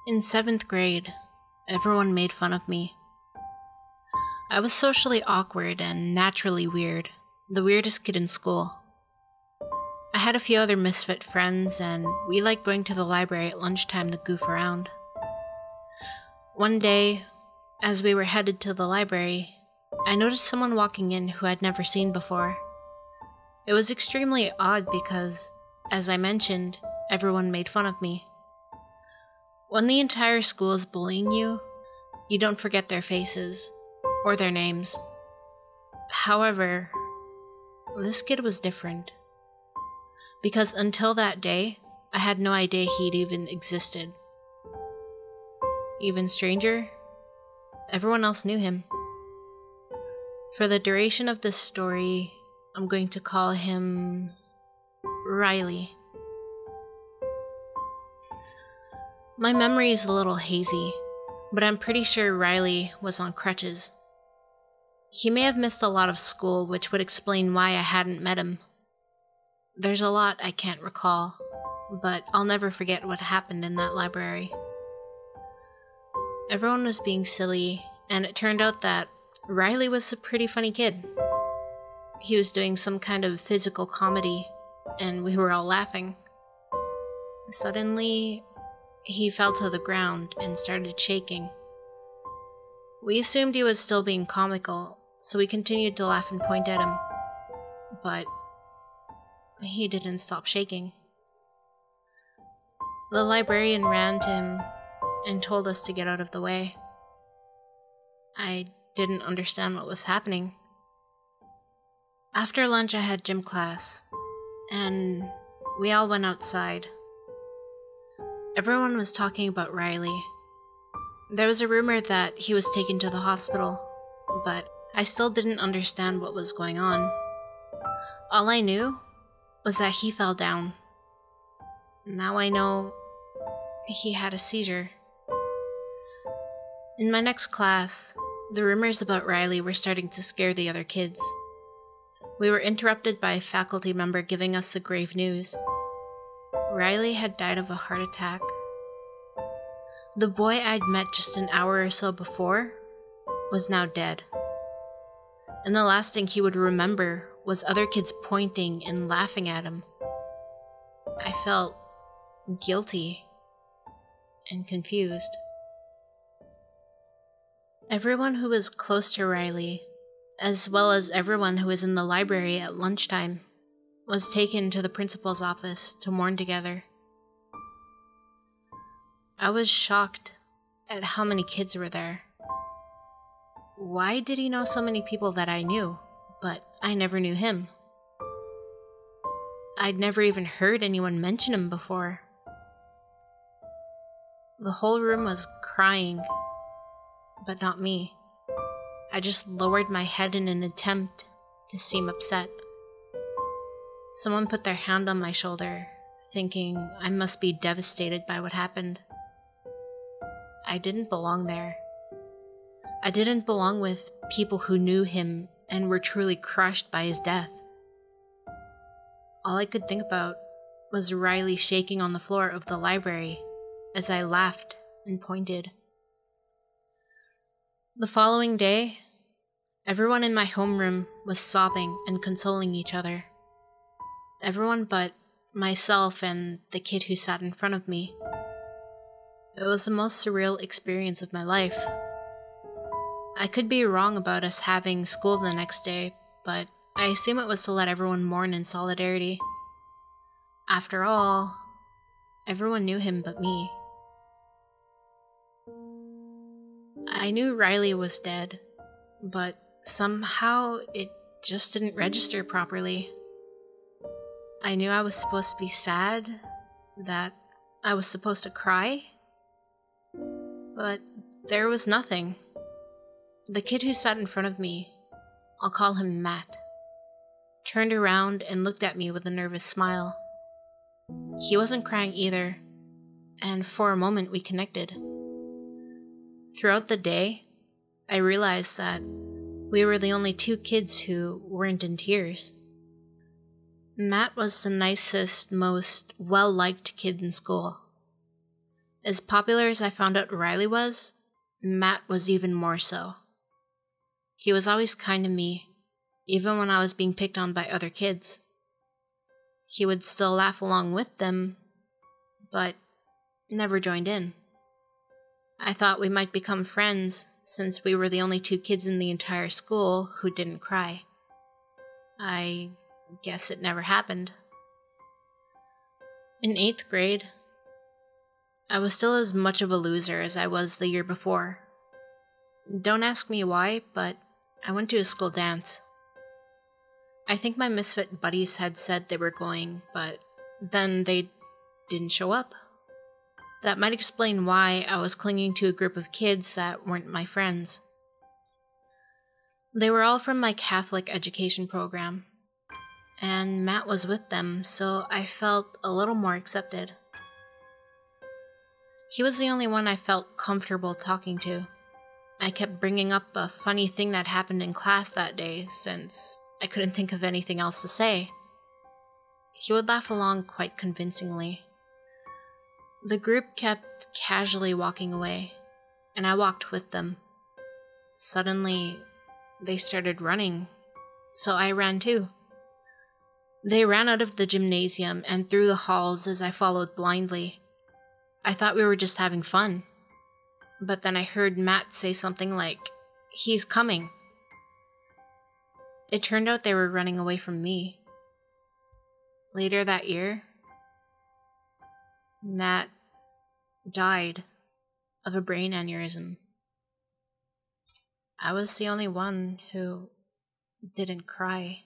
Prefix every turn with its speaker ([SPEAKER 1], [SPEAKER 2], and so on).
[SPEAKER 1] In 7th grade, everyone made fun of me. I was socially awkward and naturally weird, the weirdest kid in school. I had a few other misfit friends, and we liked going to the library at lunchtime to goof around. One day, as we were headed to the library, I noticed someone walking in who I'd never seen before. It was extremely odd because, as I mentioned, everyone made fun of me. When the entire school is bullying you, you don't forget their faces or their names. However, this kid was different. Because until that day, I had no idea he'd even existed. Even stranger, everyone else knew him. For the duration of this story, I'm going to call him Riley. My memory is a little hazy, but I'm pretty sure Riley was on crutches. He may have missed a lot of school, which would explain why I hadn't met him. There's a lot I can't recall, but I'll never forget what happened in that library. Everyone was being silly, and it turned out that Riley was a pretty funny kid. He was doing some kind of physical comedy, and we were all laughing. Suddenly, he fell to the ground and started shaking. We assumed he was still being comical, so we continued to laugh and point at him. But he didn't stop shaking. The librarian ran to him and told us to get out of the way. I didn't understand what was happening. After lunch, I had gym class, and we all went outside. Everyone was talking about Riley. There was a rumor that he was taken to the hospital, but I still didn't understand what was going on. All I knew was that he fell down. Now I know he had a seizure. In my next class, the rumors about Riley were starting to scare the other kids. We were interrupted by a faculty member giving us the grave news. Riley had died of a heart attack. The boy I'd met just an hour or so before was now dead. And the last thing he would remember was other kids pointing and laughing at him. I felt guilty and confused. Everyone who was close to Riley, as well as everyone who was in the library at lunchtime, was taken to the principal's office to mourn together. I was shocked at how many kids were there. Why did he know so many people that I knew, but I never knew him? I'd never even heard anyone mention him before. The whole room was crying, but not me. I just lowered my head in an attempt to seem upset. Someone put their hand on my shoulder, thinking I must be devastated by what happened. I didn't belong there. I didn't belong with people who knew him and were truly crushed by his death. All I could think about was Riley shaking on the floor of the library as I laughed and pointed. The following day, everyone in my homeroom was sobbing and consoling each other. Everyone but myself and the kid who sat in front of me. It was the most surreal experience of my life. I could be wrong about us having school the next day, but I assume it was to let everyone mourn in solidarity. After all, everyone knew him but me. I knew Riley was dead, but somehow it just didn't register properly. I knew I was supposed to be sad, that I was supposed to cry, but there was nothing. The kid who sat in front of me, I'll call him Matt, turned around and looked at me with a nervous smile. He wasn't crying either, and for a moment we connected. Throughout the day, I realized that we were the only two kids who weren't in tears. Matt was the nicest, most well-liked kid in school. As popular as I found out Riley was, Matt was even more so. He was always kind to me, even when I was being picked on by other kids. He would still laugh along with them, but never joined in. I thought we might become friends since we were the only 2 kids in the entire school who didn't cry. I guess it never happened. In 8th grade, I was still as much of a loser as I was the year before. Don't ask me why, but I went to a school dance. I think my misfit buddies had said they were going, but then they didn't show up. That might explain why I was clinging to a group of kids that weren't my friends. They were all from my Catholic education program, and Matt was with them, so I felt a little more accepted. He was the only one I felt comfortable talking to. I kept bringing up a funny thing that happened in class that day, since I couldn't think of anything else to say. He would laugh along quite convincingly. The group kept casually walking away, and I walked with them. Suddenly, they started running, so I ran too. They ran out of the gymnasium and through the halls as I followed blindly. I thought we were just having fun, but then I heard Matt say something like, "He's coming." It turned out they were running away from me. Later that year, Matt died of a brain aneurysm. I was the only one who didn't cry.